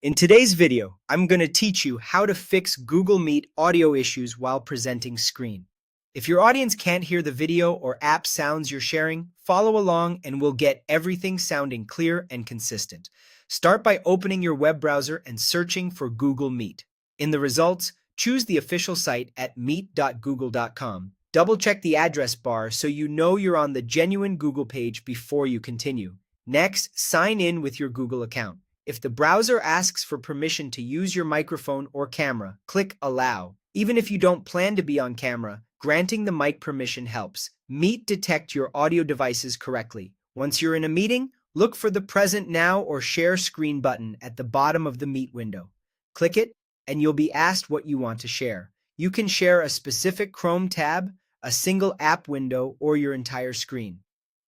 In today's video, I'm going to teach you how to fix Google Meet audio issues while presenting screen. If your audience can't hear the video or app sounds you're sharing, follow along and we'll get everything sounding clear and consistent. Start by opening your web browser and searching for Google Meet. In the results, choose the official site at meet.google.com. Double-check the address bar so you know you're on the genuine Google page before you continue. Next, sign in with your Google account. If the browser asks for permission to use your microphone or camera, click Allow. Even if you don't plan to be on camera, granting the mic permission helps. Meet detect your audio devices correctly. Once you're in a meeting, look for the Present Now or Share Screen button at the bottom of the Meet window. Click it, and you'll be asked what you want to share. You can share a specific Chrome tab, a single app window, or your entire screen.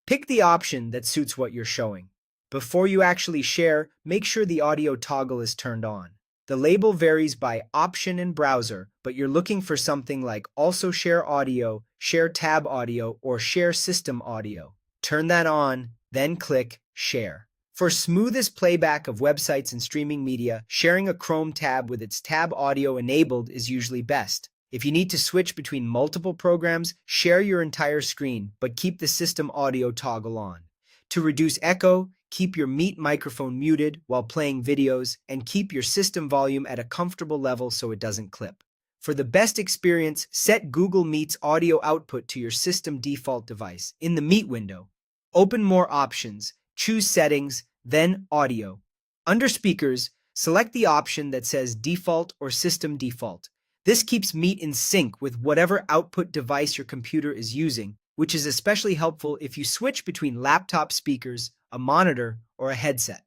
Pick the option that suits what you're showing. Before you actually share, make sure the audio toggle is turned on. The label varies by option and browser, but you're looking for something like Also Share Audio, Share Tab Audio, or Share System Audio. Turn that on, then click Share. For smoothest playback of websites and streaming media, sharing a Chrome tab with its tab audio enabled is usually best. If you need to switch between multiple programs, share your entire screen, but keep the system audio toggle on. To reduce echo, keep your Meet microphone muted while playing videos, and keep your system volume at a comfortable level so it doesn't clip. For the best experience, set Google Meet's audio output to your system default device. In the Meet window, open More Options, choose Settings, then Audio. Under Speakers, select the option that says Default or System Default. This keeps Meet in sync with whatever output device your computer is using, which is especially helpful if you switch between laptop speakers, a monitor, or a headset.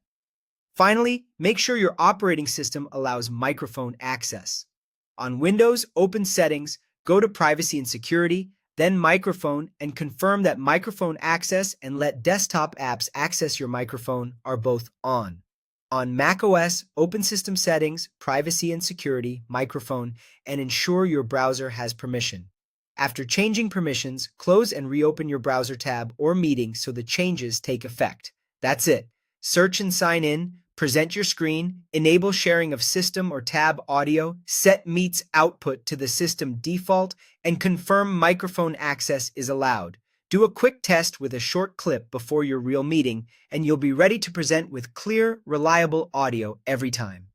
Finally, make sure your operating system allows microphone access. On Windows, open Settings, go to Privacy and Security, then Microphone, and confirm that microphone access and let desktop apps access your microphone are both on. On macOS, open System Settings, Privacy and Security, Microphone, and ensure your browser has permission. After changing permissions, close and reopen your browser tab or meeting so the changes take effect. That's it. Search and sign in, present your screen, enable sharing of system or tab audio, set Meet's output to the system default, and confirm microphone access is allowed. Do a quick test with a short clip before your real meeting, and you'll be ready to present with clear, reliable audio every time.